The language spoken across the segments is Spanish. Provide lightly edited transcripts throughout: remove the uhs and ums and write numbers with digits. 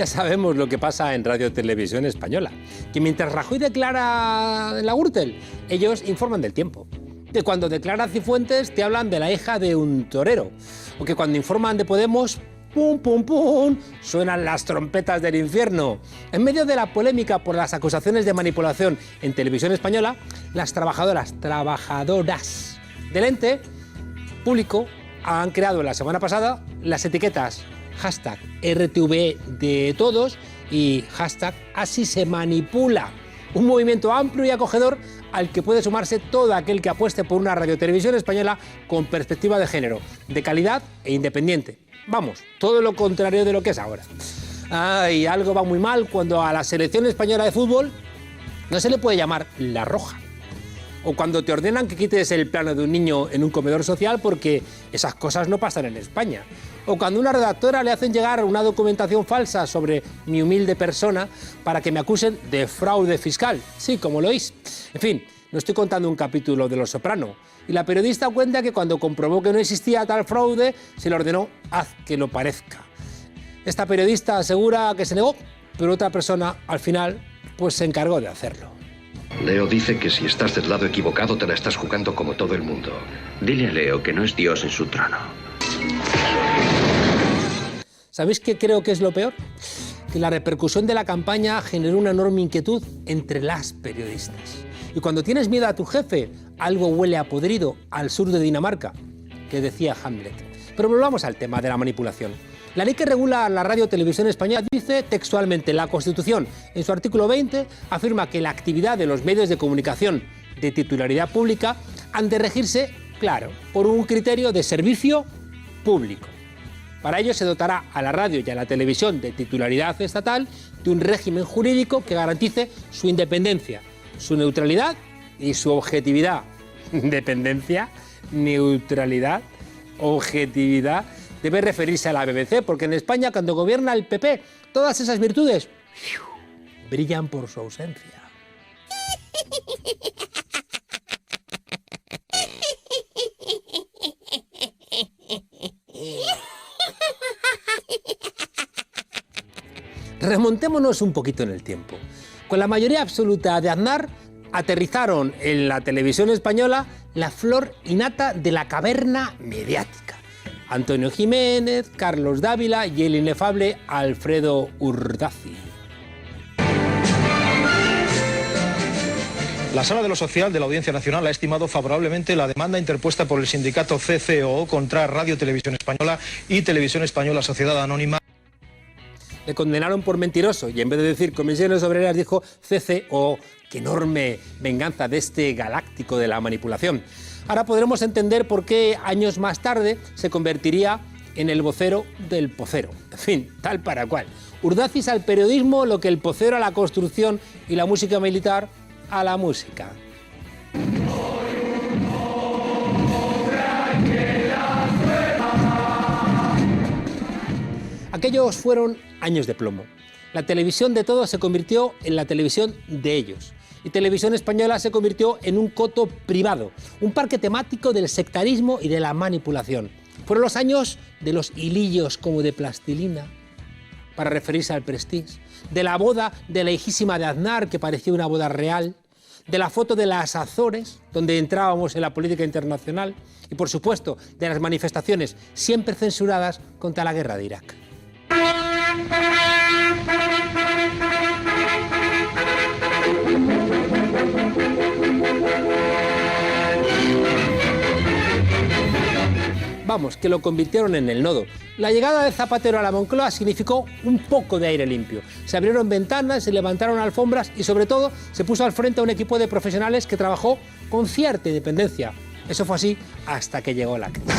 Ya sabemos lo que pasa en Radio Televisión Española, que mientras Rajoy declara en la Gürtel, ellos informan del tiempo. Que cuando declara Cifuentes te hablan de la hija de un torero, o que cuando informan de Podemos, pum, pum, pum, suenan las trompetas del infierno. En medio de la polémica por las acusaciones de manipulación en Televisión Española, las trabajadoras del ente público han creado la semana pasada las etiquetas hashtag RTV de todos y hashtag así se manipula. Un movimiento amplio y acogedor al que puede sumarse todo aquel que apueste por una radiotelevisión española con perspectiva de género, de calidad e independiente. Vamos, todo lo contrario de lo que es ahora. Ay, algo va muy mal cuando a la selección española de fútbol no se le puede llamar la roja. O cuando te ordenan que quites el plano de un niño en un comedor social porque esas cosas no pasan en España. O cuando a una redactora le hacen llegar una documentación falsa sobre mi humilde persona para que me acusen de fraude fiscal. Sí, como lo oís. En fin, no estoy contando un capítulo de Los Soprano. Y la periodista cuenta que cuando comprobó que no existía tal fraude, se le ordenó haz que lo parezca. Esta periodista asegura que se negó, pero otra persona, al final, pues se encargó de hacerlo. Leo dice que si estás del lado equivocado te la estás jugando como todo el mundo. Dile a Leo que no es Dios en su trono. ¿Sabéis qué creo que es lo peor? Que la repercusión de la campaña generó una enorme inquietud entre las periodistas. Y cuando tienes miedo a tu jefe, algo huele a podrido al sur de Dinamarca, que decía Hamlet. Pero volvamos al tema de la manipulación. La ley que regula la radio televisión española dice textualmente: la Constitución, en su artículo 20, afirma que la actividad de los medios de comunicación de titularidad pública han de regirse, claro, por un criterio de servicio público. Para ello se dotará a la radio y a la televisión de titularidad estatal de un régimen jurídico que garantice su independencia, su neutralidad y su objetividad. Independencia, neutralidad, objetividad. Debe referirse a la BBC, porque en España, cuando gobierna el PP, todas esas virtudes brillan por su ausencia. Remontémonos un poquito en el tiempo. Con la mayoría absoluta de Aznar, aterrizaron en la televisión española la flor innata de la caverna mediática. Antonio Jiménez, Carlos Dávila y el inefable Alfredo Urdaci. La Sala de lo Social de la Audiencia Nacional ha estimado favorablemente la demanda interpuesta por el sindicato CCOO contra Radio Televisión Española y Televisión Española Sociedad Anónima. Le condenaron por mentiroso y en vez de decir Comisiones Obreras dijo CCOO. ¡Qué enorme venganza de este galáctico de la manipulación! Ahora podremos entender por qué años más tarde se convertiría en el vocero del pocero. En fin, tal para cual. Urdacis al periodismo lo que el pocero a la construcción y la música militar a la música. Aquellos fueron años de plomo. La televisión de todos se convirtió en la televisión de ellos. Y Televisión Española se convirtió en un coto privado, un parque temático del sectarismo y de la manipulación. Fueron los años de los hilillos como de plastilina, para referirse al Prestige, de la boda de la hijísima de Aznar, que parecía una boda real, de la foto de las Azores, donde entrábamos en la política internacional, y por supuesto de las manifestaciones siempre censuradas contra la guerra de Irak. Vamos, que lo convirtieron en el nodo. La llegada de Zapatero a la Moncloa significó un poco de aire limpio. Se abrieron ventanas, se levantaron alfombras y sobre todo se puso al frente a un equipo de profesionales que trabajó con cierta independencia. Eso fue así hasta que llegó la crisis.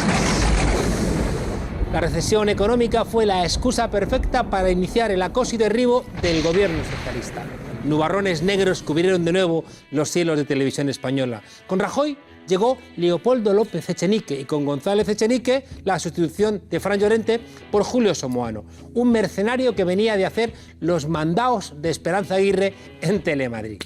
La recesión económica fue la excusa perfecta para iniciar el acoso y derribo del gobierno socialista. Nubarrones negros cubrieron de nuevo los cielos de Televisión Española. Con Rajoy llegó Leopoldo López Echenique y con González Echenique la sustitución de Fran Llorente por Julio Somoano, un mercenario que venía de hacer los mandaos de Esperanza Aguirre en Telemadrid.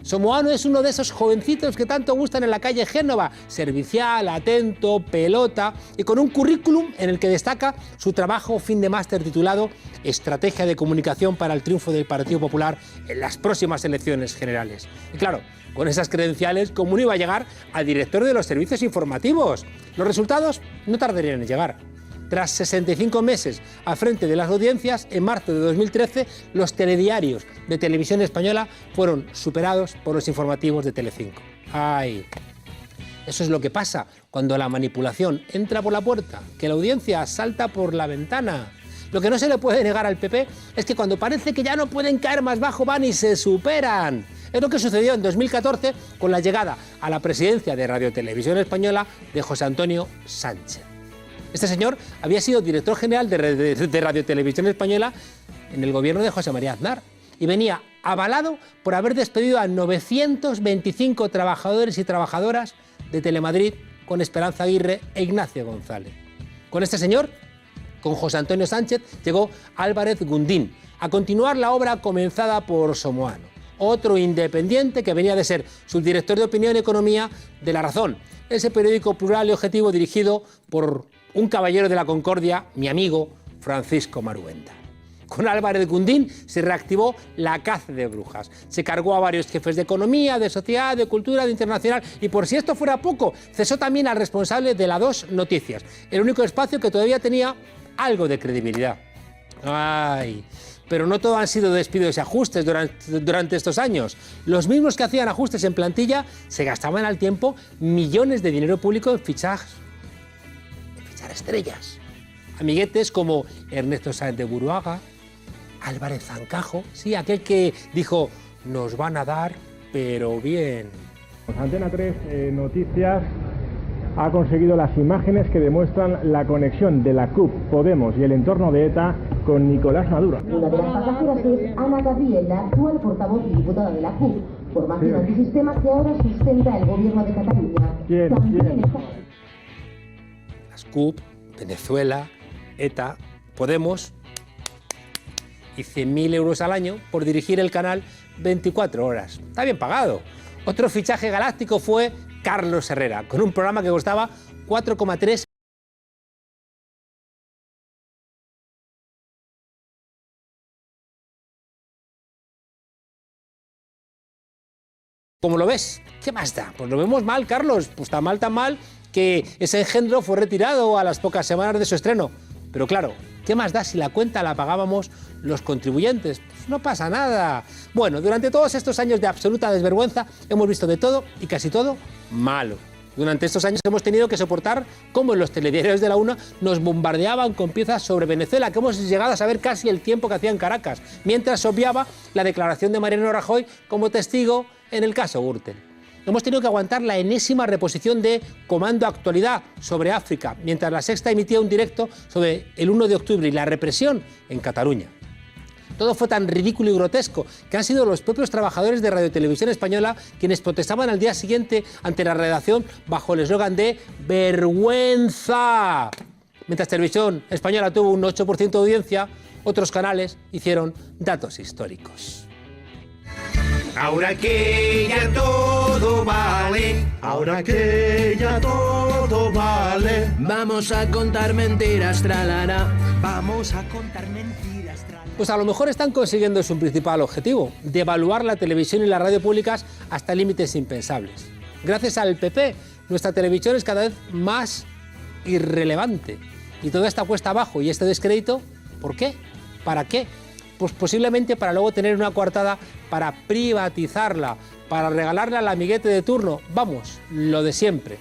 Somoano es uno de esos jovencitos que tanto gustan en la calle Génova, servicial, atento, pelota y con un currículum en el que destaca su trabajo fin de máster titulado Estrategia de comunicación para el triunfo del Partido Popular en las próximas elecciones generales. Y claro, con esas credenciales, ¿cómo no iba a llegar a director de los servicios informativos? Los resultados no tardarían en llegar. Tras 65 meses al frente de las audiencias, en marzo de 2013, los telediarios de Televisión Española fueron superados por los informativos de Telecinco. ¡Ay! Eso es lo que pasa cuando la manipulación entra por la puerta, que la audiencia salta por la ventana. Lo que no se le puede negar al PP es que cuando parece que ya no pueden caer más bajo, van y se superan. Es lo que sucedió en 2014 con la llegada a la presidencia de Radio Televisión Española de José Antonio Sánchez. Este señor había sido director general de Radio Televisión Española en el gobierno de José María Aznar y venía avalado por haber despedido a 925 trabajadores y trabajadoras de Telemadrid con Esperanza Aguirre e Ignacio González. Con este señor, con José Antonio Sánchez, llegó Álvarez Gundín a continuar la obra comenzada por Somoano, otro independiente que venía de ser subdirector de Opinión y Economía de La Razón, ese periódico plural y objetivo dirigido por un caballero de la Concordia, mi amigo Francisco Maruenda. Con Álvarez Gundín se reactivó la caza de brujas. Se cargó a varios jefes de economía, de sociedad, de cultura, de internacional y por si esto fuera poco, cesó también al responsable de la 2 Noticias, el único espacio que todavía tenía algo de credibilidad. ¡Ay! Pero no todo han sido despidos y ajustes durante estos años. Los mismos que hacían ajustes en plantilla se gastaban al tiempo millones de dinero público en fichar estrellas. Amiguetes como Ernesto Sáenz de Buruaga, Álvarez Zancajo, sí, aquel que dijo, nos van a dar, pero bien. Antena 3 Noticias ha conseguido las imágenes que demuestran la conexión de la CUP, Podemos y el entorno de ETA con Nicolás Maduro. Una de las pasajeras es Ana Gabriel, la actual portavoz y diputada de la CUP, formación antisistema que ahora sustenta el gobierno de Cataluña. ¿Quién? Las CUP, Venezuela, ETA, Podemos y 100.000 euros al año por dirigir el canal 24 horas. Está bien pagado. Otro fichaje galáctico fue Carlos Herrera, con un programa que costaba 4,3 ¿Cómo lo ves? ¿Qué más da? Pues lo vemos mal, Carlos. Pues tan mal que ese engendro fue retirado a las pocas semanas de su estreno. Pero claro, ¿qué más da si la cuenta la pagábamos los contribuyentes? Pues no pasa nada. Bueno, durante todos estos años de absoluta desvergüenza hemos visto de todo y casi todo malo. Durante estos años hemos tenido que soportar cómo en los telediarios de la UNA nos bombardeaban con piezas sobre Venezuela, que hemos llegado a saber casi el tiempo que hacía en Caracas, mientras obviaba la declaración de Mariano Rajoy como testigo en el caso Gürtel. Hemos tenido que aguantar la enésima reposición de Comando Actualidad sobre África, mientras La Sexta emitía un directo sobre el 1 de octubre y la represión en Cataluña. Todo fue tan ridículo y grotesco que han sido los propios trabajadores de Radio Televisión Española quienes protestaban al día siguiente ante la redacción bajo el eslogan de ¡vergüenza! Mientras Televisión Española tuvo un 8% de audiencia, otros canales hicieron datos históricos. Ahora que ya todo vale, ahora que ya todo vale, vamos a contar mentiras, tralala, vamos a contar mentiras, tralala. Pues a lo mejor están consiguiendo su principal objetivo, devaluar la televisión y la radio públicas hasta límites impensables. Gracias al PP, nuestra televisión es cada vez más irrelevante. Y toda esta cuesta abajo y este descrédito, ¿por qué? ¿Para qué? Pues posiblemente para luego tener una coartada para privatizarla, para regalarla al amiguete de turno. Vamos, lo de siempre.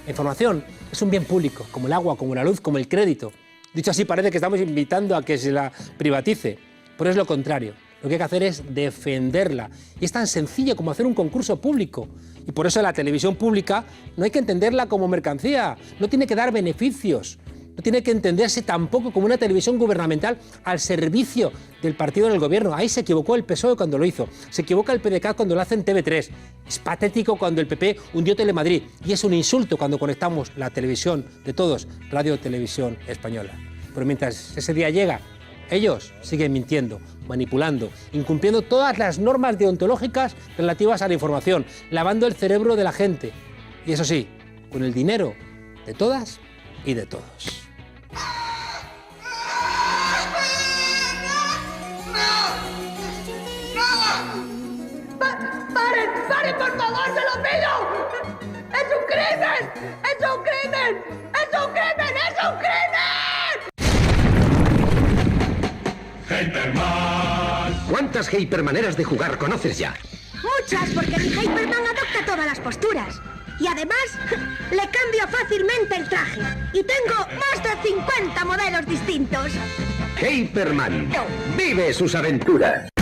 La información es un bien público, como el agua, como la luz, como el crédito. Dicho así, parece que estamos invitando a que se la privatice, pero es lo contrario. Lo que hay que hacer es defenderla. Y es tan sencillo como hacer un concurso público. Y por eso la televisión pública no hay que entenderla como mercancía, no tiene que dar beneficios. No tiene que entenderse tampoco como una televisión gubernamental al servicio del partido en el gobierno. Ahí se equivocó el PSOE cuando lo hizo. Se equivoca el PDeCAT cuando lo hace en TV3. Es patético cuando el PP hundió Telemadrid. Y es un insulto cuando conectamos la televisión de todos, Radio Televisión Española. Pero mientras ese día llega Ellos siguen mintiendo, manipulando, incumpliendo todas las normas deontológicas relativas a la información, lavando el cerebro de la gente. Y eso sí, con el dinero de todas y de todos. ¡Paren, por favor, se lo pido! ¡Es un crimen! ¡Es un crimen! ¡Es un crimen! ¡Es un crimen! ¡Hyperman! ¿Cuántas Hypermaneras de jugar conoces ya? Muchas, porque mi Hyperman adopta todas las posturas. Y además, le cambio fácilmente el traje. Y tengo más de 50 modelos distintos. Hyperman, vive sus aventuras.